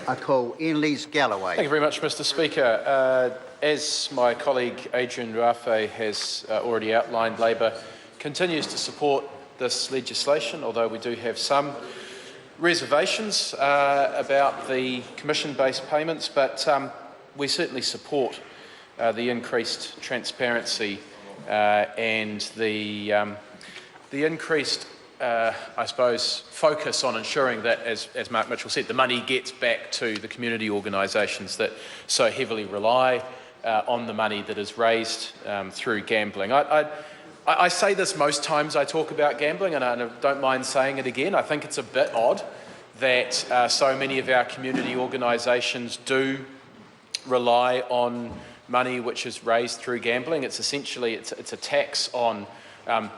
I call Ian Lees-Galloway. Thank you very much, Mr Speaker. As my colleague Adrian Ruafe has already outlined, Labor continues to support this legislation, although we do have some reservations about the commission-based payments, but we certainly support the increased transparency and the increased I suppose, focus on ensuring that, as Mark Mitchell said, the money gets back to the community organisations that so heavily rely on the money that is raised through gambling. I say this most times I talk about gambling, and I don't mind saying it again. I think it's a bit odd that so many of our community organisations do rely on money which is raised through gambling. It's essentially it's a tax on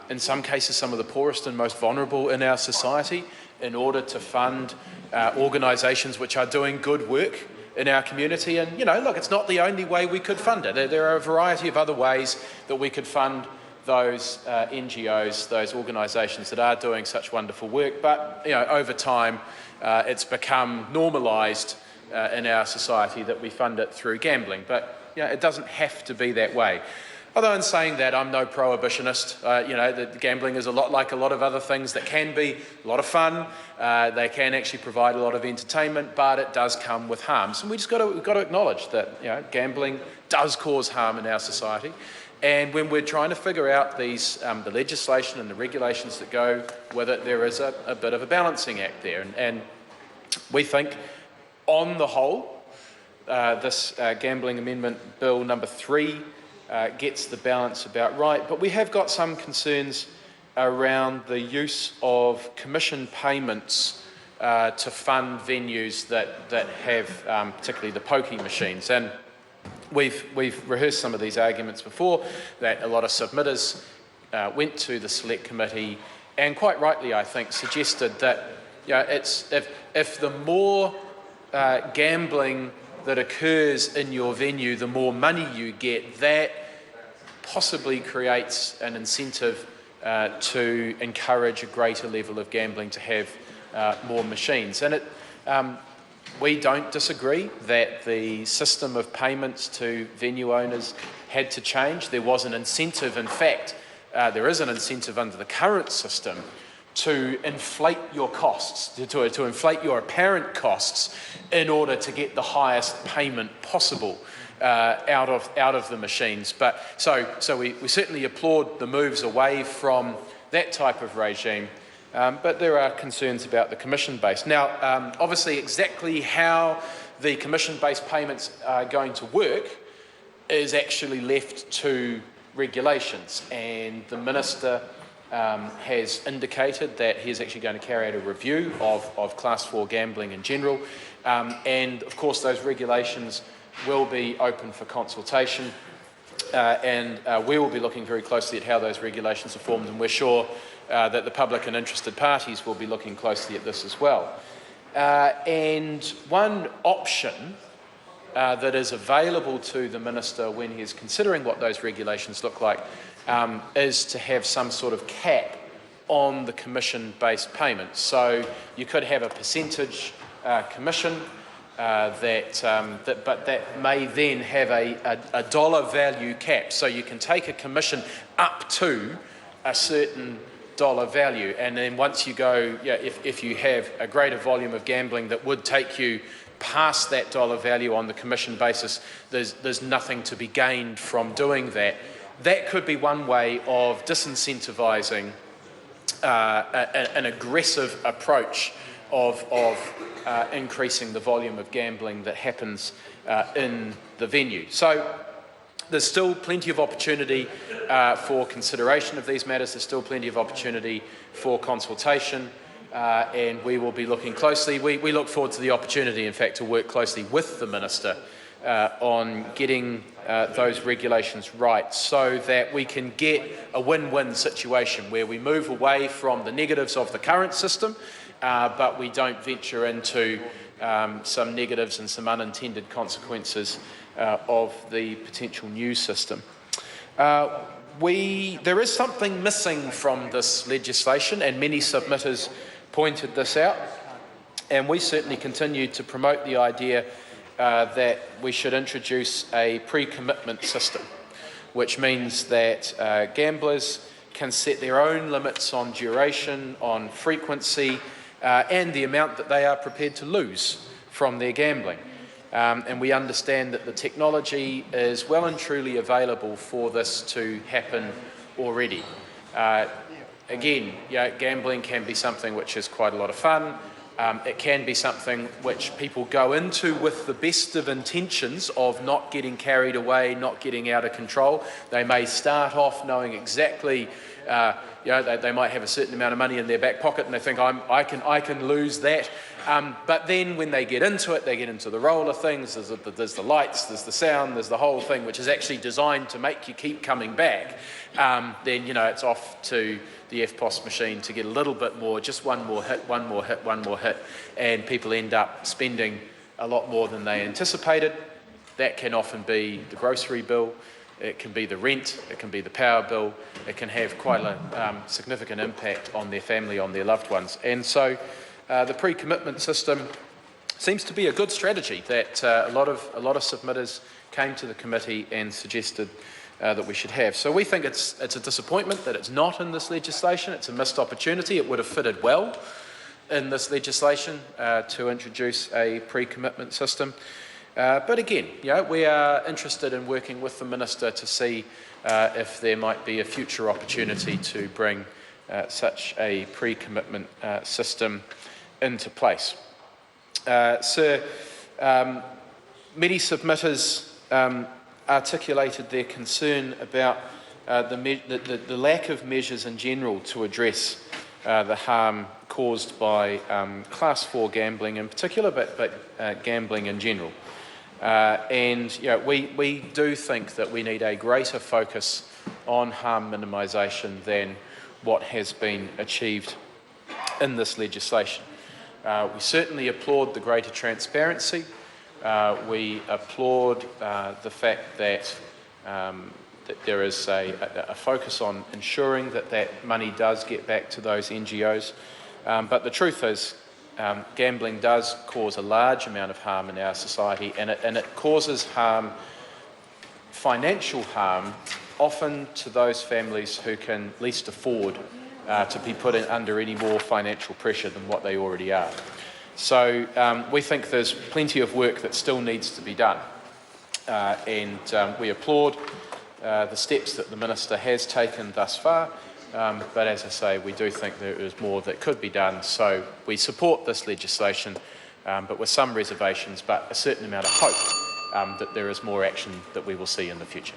in some cases, some of the poorest and most vulnerable in our society, in order to fund organisations which are doing good work in our community. And, you know, look, it's not the only way we could fund it. There are a variety of other ways that we could fund those NGOs, those organisations that are doing such wonderful work. But, you know, over time, it's become normalised in our society that we fund it through gambling. But, you know, it doesn't have to be that way. Although in saying that, I'm no prohibitionist. You know, the gambling is a lot like a lot of other things that can be a lot of fun. They can actually provide a lot of entertainment, but it does come with harms. And we've got to acknowledge that, you know, gambling does cause harm in our society. And when we're trying to figure out these, the legislation and the regulations that go with it, there is a bit of a balancing act there. And we think, on the whole, this Gambling Amendment Bill number 3 gets the balance about right, but we have got some concerns around the use of commission payments to fund venues that have particularly the pokie machines. And we've rehearsed some of these arguments before, that a lot of submitters went to the Select Committee and quite rightly, I think, suggested that, you know, it's if the more gambling that occurs in your venue, the more money you get, that possibly creates an incentive to encourage a greater level of gambling, to have more machines. And we don't disagree that the system of payments to venue owners had to change. There was an incentive, in fact, there is an incentive under the current system to inflate your costs, to inflate your apparent costs in order to get the highest payment possible out of the machines. But so we certainly applaud the moves away from that type of regime, but there are concerns about the commission-based. Now, obviously, exactly how the commission-based payments are going to work is actually left to regulations, and the Minister has indicated that he is actually going to carry out a review of Class 4 gambling in general, and of course those regulations will be open for consultation, and we will be looking very closely at how those regulations are formed, and we're sure that the public and interested parties will be looking closely at this as well. And one option that is available to the Minister when he is considering what those regulations look like is to have some sort of cap on the commission-based payments. So you could have a percentage commission but that may then have a dollar value cap. So you can take a commission up to a certain dollar value, and then once you go, if you have a greater volume of gambling that would take you past that dollar value on the commission basis, there's nothing to be gained from doing that. That could be one way of disincentivising an aggressive approach of increasing the volume of gambling that happens in the venue. So there's still plenty of opportunity for consideration of these matters. There's still plenty of opportunity for consultation, and we will be looking closely. We look forward to the opportunity, in fact, to work closely with the Minister on getting those regulations right, so that we can get a win-win situation where we move away from the negatives of the current system, but we don't venture into some negatives and some unintended consequences of the potential new system. There is something missing from this legislation, and many submitters pointed this out. And we certainly continue to promote the idea that we should introduce a pre-commitment system, which means that gamblers can set their own limits on duration, on frequency, and the amount that they are prepared to lose from their gambling. And we understand that the technology is well and truly available for this to happen already. Again, gambling can be something which is quite a lot of fun. It can be something which people go into with the best of intentions of not getting carried away, not getting out of control. They may start off knowing exactly, they might have a certain amount of money in their back pocket and they think, I can lose that. But then when they get into it, they get into the role of things, there's the lights, there's the sound, there's the whole thing, which is actually designed to make you keep coming back. Then, it's off to the FPOS machine to get a little bit more, just one more hit, and people end up spending a lot more than they anticipated. That can often be the grocery bill, it can be the rent, it can be the power bill, it can have quite a significant impact on their family, on their loved ones. And so the pre-commitment system seems to be a good strategy that a lot of submitters came to the committee and suggested that we should have. So we think it's a disappointment that it's not in this legislation. It's a missed opportunity. It would have fitted well in this legislation to introduce a pre-commitment system. But again, we are interested in working with the Minister to see if there might be a future opportunity to bring such a pre-commitment system into place. Sir, many submitters articulated their concern about the lack of measures in general to address the harm caused by Class 4 gambling in particular, but gambling in general. We do think that we need a greater focus on harm minimisation than what has been achieved in this legislation. We certainly applaud the greater transparency. We applaud the fact that there is a focus on ensuring that money does get back to those NGOs. But the truth is, gambling does cause a large amount of harm in our society, and it causes harm, financial harm, often to those families who can least afford to be put under any more financial pressure than what they already are. So we think there's plenty of work that still needs to be done, and we applaud the steps that the Minister has taken thus far, but as I say, we do think there is more that could be done. So we support this legislation, but with some reservations, but a certain amount of hope that there is more action that we will see in the future.